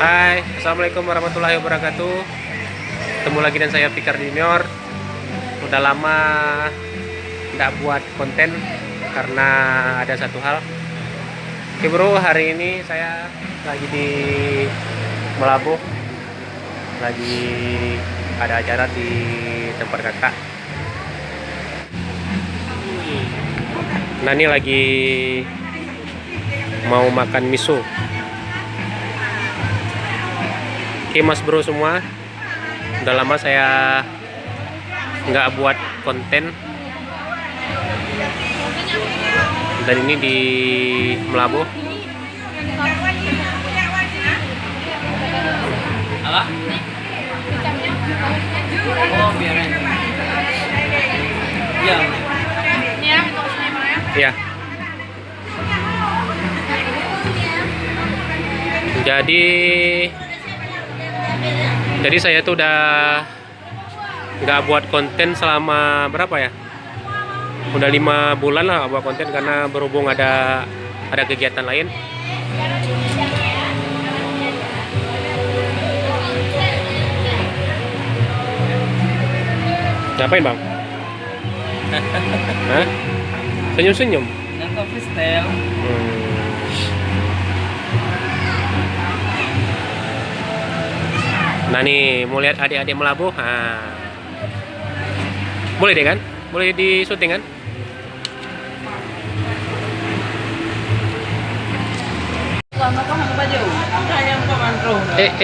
Hai, assalamualaikum warahmatullahi wabarakatuh. Ketemu lagi dengan saya Fikar Junior. Udah lama nggak buat konten karena ada satu hal. Oke bro, hari ini saya lagi di Melabuh, lagi ada acara di tempat kakak. Nah ini lagi mau makan miso. Oke mas bro semua, udah lama saya nggak buat konten, dan ini di Melabuh. Apa? Oh, biarin. Ya. Ya. Jadi saya tuh udah nggak buat konten selama berapa ya? Udah 5 bulan lah buat konten karena berhubung ada kegiatan lain. Ngapain bang? Hah? Senyum-senyum? Nonton freestyle. Nah nih, mau lihat adik-adik Melabuh? Nah. Boleh deh kan? Boleh di syuting kan?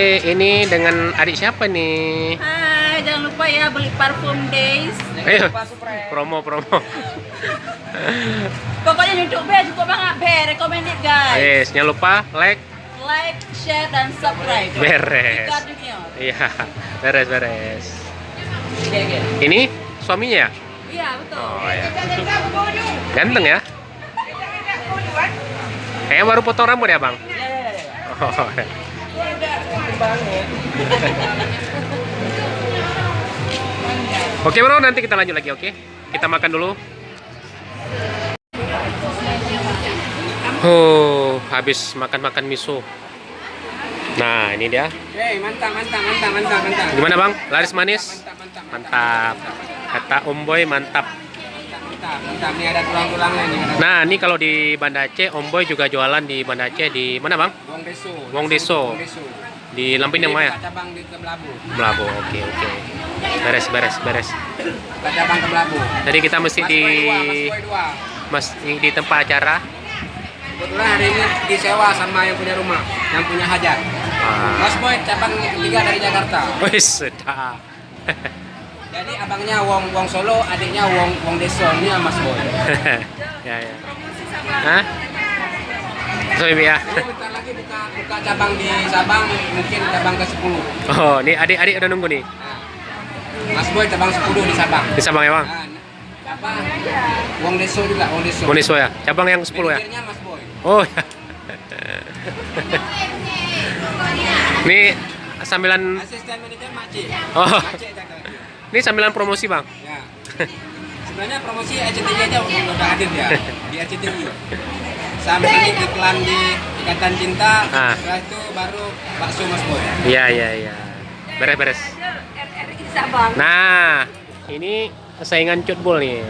Ini dengan adik siapa nih? Hai, jangan lupa ya beli parfum Days. Ayo, promo. Pokoknya YouTube juga banget, recommended guys. Yes, jangan lupa like, Share, dan subscribe. beres. Fikar Junior. Iya, beres. Ini suaminya ya? Iya, betul. Oh ya. Ganteng ya? Kayaknya baru potong rambut ya bang? Oh, ya. Oke bro, nanti kita lanjut lagi, oke? Kita makan dulu. Habis makan miso. Nah, ini dia. Mantap. Gimana bang? Laris manis? Mantap. Kata Om Boy mantap. Mantap. Ini ada tulang-tulangnya nih. Nah, ini kalau di Banda Aceh, Om Boy juga jualan di Banda Aceh. Di mana bang? Wong Deso. Di Lampin yang mana? Cabang di Melabuh. Melabuh, oke. Beres. Cabang ke Melabuh. Tadi kita mesti Mas Boy dua. di tempat acara. Kebetulan hari ini disewa sama yang punya rumah, yang punya hajat. Mas Boy cabang 3 dari Jakarta. Wis, sedap. Jadi abangnya Wong Solo, adiknya Wong Deso. Ini Mas Boy. Ya. Hah? Sorry ya. Ini bentar lagi buka cabang di Sabang, mungkin cabang ke-10. Oh, nih adik-adik udah nunggu nih. Mas Boy cabang 10 di Sabang. Di Sabang ya bang? Apa? Wong Deso juga, Wong Deso. Moneso ya? Cabang yang 10 ya? Manajernya Mas Boy. Oh ya. Nih sambilan. Asisten manajer Makcik. Oh. Makcik jaga. Ini sambilan promosi bang. Ya. Sebenarnya promosi RCTI aja udah hadir ya di RCTI. Sambil ini iklan di Ikatan Cinta, setelah itu baru bakso Mas Boy. Iya. Beres. Nah, ini saingan cutbul nih.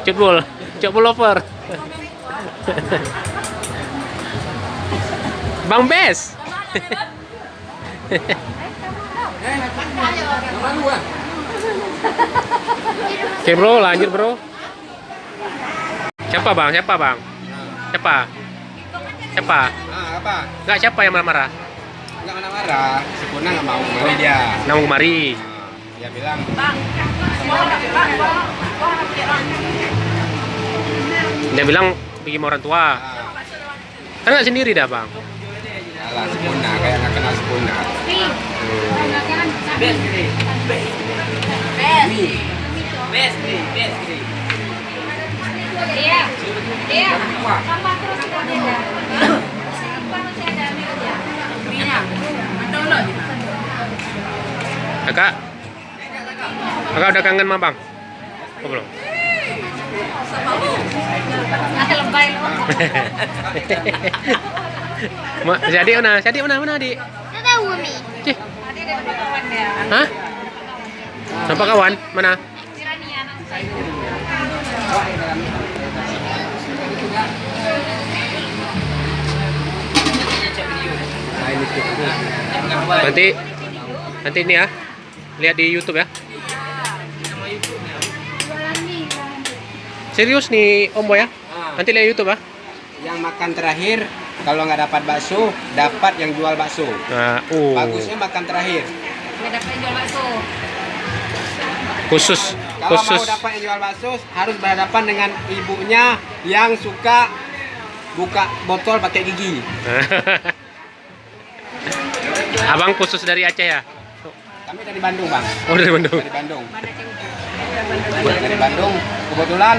Cutbul lover. Bang Bes. Oke bro, lanjut bro. Siapa bang? Siapa? Apa? Enggak, siapa yang marah-marah? Enggak marah-marah. Sempurna nggak mau kemari dia. Nang kemari. Dia bilang, Dia bilang pergi sama orang tua. Kan nggak sendiri dah bang. alah Sempurna, kayak nggak kenal Sempurna. Kakak udah kangen sama bang? Oh, belum? Lebay loh. Si adik mana? Si adik mana adik? Tidak tahu Umi. Cih. Hah? Nampak kawan? Mana? Nanti ini ya. Lihat di YouTube ya. Serius nih Om Boy ya? Nanti lihat YouTube ya. Yang makan terakhir kalau nggak dapat bakso, dapat yang jual bakso. Nah, Bagusnya makan terakhir. Nggak dapat jual bakso. Khusus. Kalau mau dapat yang jual bakso harus berhadapan dengan ibunya yang suka buka botol pakai gigi. Abang khusus dari Aceh ya? Kami dari Bandung, Bang. Oh, dari Bandung. Dari Bandung. Dari Bandung. Kebetulan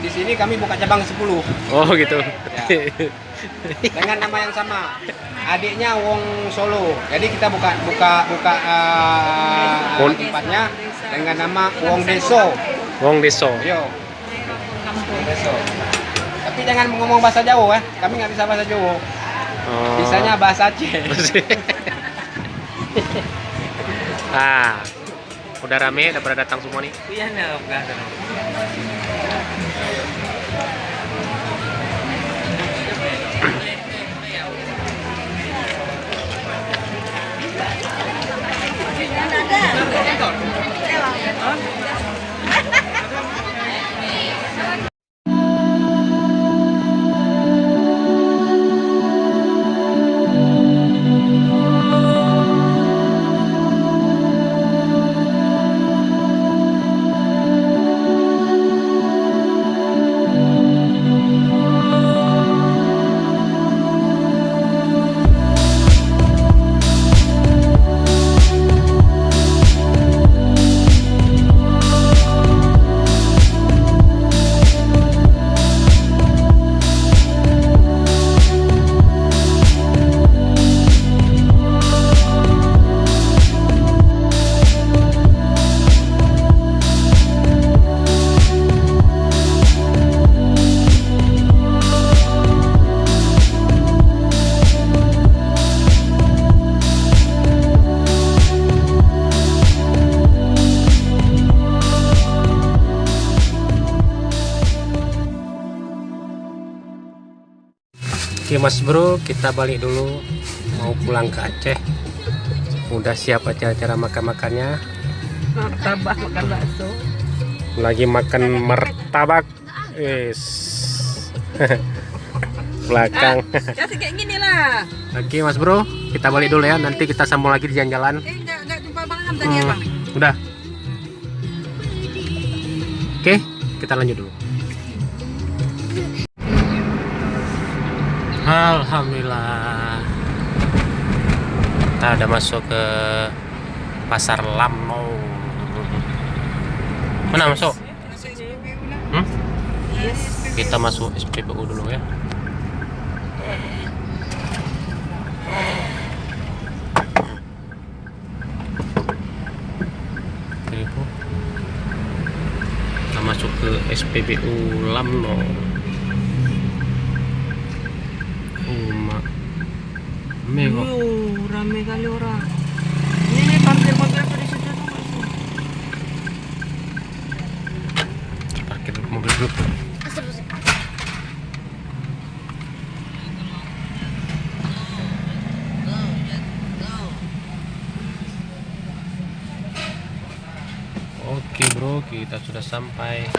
di sini kami buka cabang 10. Oh, gitu. Ya. Dengan nama yang sama. Adiknya Wong Solo. Jadi kita buka tempatnya dengan nama Wong Deso. Wong Deso. Yo. Wong Deso. Tapi jangan ngomong bahasa Jawa ya. Kami nggak bisa bahasa Jawa. Oh. Bisanya bahasa Aceh. Udah rame, udah pada datang semua nih. Iya, enggak. Oke Mas Bro, kita balik dulu, mau pulang ke Aceh. Udah siap acara makan-makannya. Martabak makan bakso. Lagi makan martabak. Yes. Belakang. Ya kayak gini lah. Oke Mas Bro, kita balik dulu ya. Nanti kita sambung lagi di jalan-jalan. Enggak jumpa Bang Ham tadi ya Bang. Udah. Oke, kita lanjut dulu. Alhamdulillah, kita udah masuk ke Pasar Lamno. Mana masuk? Kita masuk SPBU dulu ya. Kita masuk ke SPBU Lamno. Rame kali orang. Ini parkir-parkir di situ tuh. Parkir mobil dulu. Oke bro, kita sudah sampai.